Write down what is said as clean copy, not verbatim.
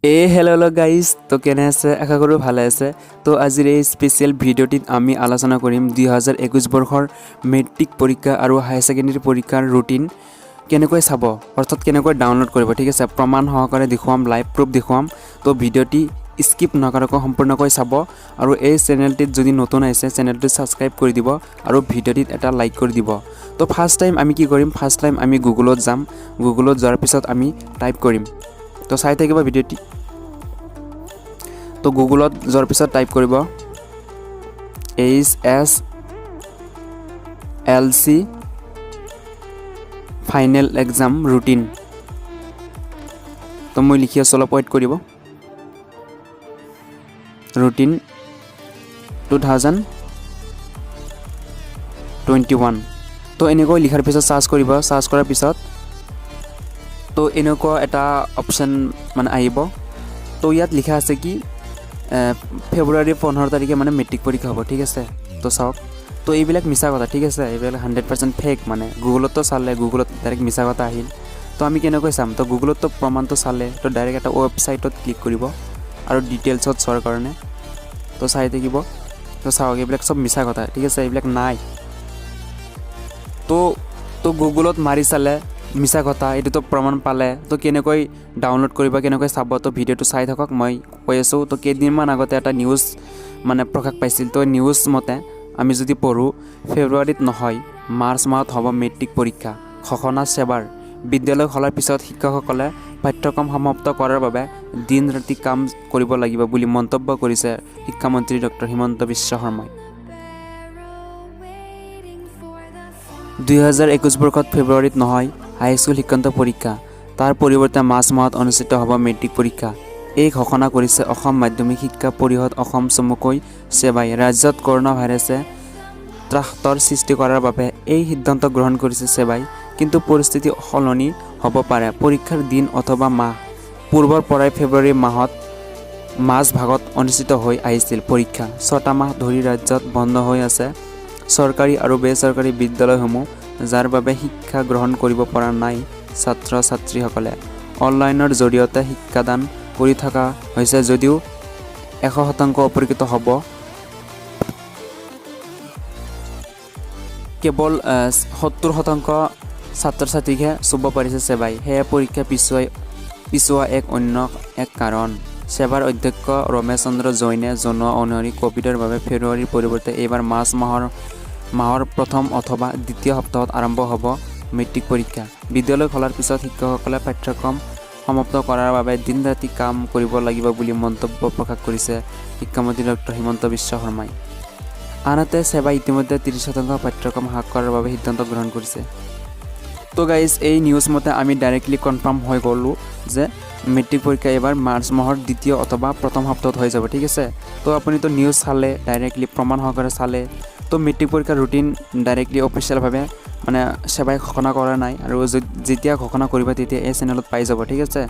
hello guys तो केने আছে আশা কৰো ভালে আছে তো আজিৰ এই স্পেশাল ভিডিওটিত আমি আলোচনা কৰিম 2021 বৰ্ষৰ মেট্ৰিক পৰীক্ষা আৰু হাই সেকেন্ডাৰী পৰীক্ষাৰ ৰুটিন কেনেকৈ চাব অৰ্থাৎ কেনেকৈ ডাউনলোড কৰিব ঠিক আছে প্ৰমাণ সহকাৰে দেখুৱাম লাইভ প্ৰুফ দেখুৱাম তো ভিডিওটি স্কিপ নকৰাকৈ সম্পূৰ্ণকৈ চাব আৰু এই চেনেলটিত যদি নতুন আছে চেনেলটো সাবস্ক্ৰাইব কৰি দিব আৰু ভিডিওটিত এটা লাইক কৰি দিব তো ফাৰ্স্ট টাইম আমি কি কৰিম ফাৰ্স্ট টাইম আমি গুগলত যাম গুগলত যোৱাৰ পিছত আমি টাইপ কৰিম তো চাই থাকিব ভিডিওটি তো গুগলত যোৱাৰ পিছত টাইপ কৰিব HSLC ফাইনেল এক্সাম ৰুটিন তো মই লিখি আছোঁ অলপ ৱেইট কৰিব ৰুটিন 2021 তো এনেকৈ লিখাৰ পিছত সাৰ্চ কৰিব সাৰ্চ কৰাৰ পিছত তো এনেকুৱা এটা অপশন মানে আহিব তো ইয়াত লিখা আছে কি ফেব্ৰুৱাৰী 15 তাৰিখে মানে মেট্ৰিক পৰীক্ষা হ'ব ঠিক আছে তো চাওক তো এইবিলাক মিছা কথা ঠিক আছে এইবিলাক 100% ফেক মানে গুগলত তো চালে গুগলত ডাইৰেক্ট মিছা কথা আহিল তো আমি কেনেকৈ চাম তো গুগলত তো প্ৰমাণটো চালে তো ডাইৰেক্ট এটা ৱেবছাইটত ক্লিক কৰিব আৰু ডিটেইলছত চোৱাৰ কাৰণে তো চাই থাকিব তো চাওক এইবিলাক সব মিছা কথা ঠিক আছে এইবিলাক নাই তো গুগলত মাৰি চালে মিছা কথা এটো প্ৰমাণ পালে তো কেনেকৈ ডাউনলোড কৰিবা কেনেকৈ চাব তো ভিডিওটো চাই থাকক মই কৈ আছো তো কেদিনমান আগতে এটা নিউজ মানে প্ৰকাশ পাইছিল তো নিউজ মতে আমি যদি পঢ়ো ফেব্ৰুৱাৰীত নহয় মাৰ্চ মাহত হ'ব মেট্ৰিক পৰীক্ষা ঘোষণা সেৱাৰ বিদ্যালয় খোলাৰ পিছত শিক্ষকসকলে পাঠ্যক্ৰম সমাপ্ত কৰাৰ বাবে দিন ৰাতি কাম কৰিব লাগিব বুলি মন্তব্য কৰিছে শিক্ষামন্ত্ৰী ডক্টৰ হিমন্ত বিশ্ব শৰ্মাই 2021 বৰ্ষত ফেব্ৰুৱাৰীত নহয় হাই স্কুল শিক্ষান্ত পৰীক্ষা তাৰ পৰিৱৰ্তে মাৰ্চ মাহত অনুষ্ঠিত হ'ব মেট্ৰিক পৰীক্ষা এই ঘোষণা কৰিছে অসম মাধ্যমিক শিক্ষা পৰিষদ অসম চমুকৈ সেৱাই ৰাজ্যত কৰোনা ভাইৰাছে ত্ৰাসৰ সৃষ্টি কৰাৰ বাবে এই সিদ্ধান্ত গ্ৰহণ কৰিছে সেৱাই কিন্তু পৰিস্থিতি সলনি হ'ব পাৰে পৰীক্ষাৰ দিন অথবা মাহ পূৰ্বৰ পৰাই ফেব্ৰুৱাৰী মাহত মাজ ভাগত অনুষ্ঠিত হৈ আহিছিল পৰীক্ষা 6টা মাহ ধৰি ৰাজ্যত বন্ধ হৈ আছে চৰকাৰী আৰু বেচৰকাৰী বিদ্যালয়সমূহ যাৰ বাবে শিক্ষা গ্ৰহণ কৰিব পৰা নাই ছাত্ৰ ছাত্ৰীসকলে অনলাইনৰ জৰিয়তে শিক্ষাদান কৰি থকা হৈছে যদিও 100% উপকৃত হ'ব কেৱল 70% ছাত্ৰ ছাত্ৰীকে চুব পাৰিছে সেৱাই হেয়া পৰীক্ষা পিছুৱা অন্য এক কাৰণ সেৱাৰ অধ্যক্ষ ৰমেশ চন্দ্ৰ জৈনে জনোৱা অনুসৰি কোভিডৰ বাবে ফেব্ৰুৱাৰীৰ পৰিৱৰ্তে এইবাৰ মাৰ্চ মাহৰ প্ৰথম অথবা দ্বিতীয় সপ্তাহত আৰম্ভ হ'ব মেট্ৰিক পৰীক্ষা বিদ্যালয় খোলাৰ পিছত শিক্ষকসকলে পাঠ্যক্ৰম সমাপ্ত কৰাৰ বাবে দিন ৰাতি কাম কৰিব লাগিব বুলি মন্তব্য প্ৰকাশ কৰিছে শিক্ষামন্ত্ৰী ডক্টৰ হিমন্ত বিশ্ব শৰ্মাই আনহাতে সেৱাই ইতিমধ্যে 30% পাঠ্যক্ৰম হ্ৰাস কৰাৰ বাবে সিদ্ধান্ত গ্ৰহণ কৰিছে তো গাইজ এই নিউজ মতে আমি ডাইৰেক্টলি কনফাৰ্ম হৈ গ'লো যে মেট্ৰিক পৰীক্ষা এবাৰ মাৰ্চ মাহৰ দ্বিতীয় অথবা প্ৰথম সপ্তাহত হৈ যাব ঠিক আছে তো আপুনি তো নিউজ চালে ডাইৰেক্টলি প্ৰমাণ সহকাৰে চালে তো মেট্ৰিক পৰীক্ষাৰ ৰুটিন ডাইৰেক্টলি অফিচিয়েলভাৱে মানে সেৱাই ঘোষণা কৰা নাই আৰু যেতিয়া ঘোষণা কৰিব তেতিয়া এই চেনেলত পাই যাব ঠিক আছে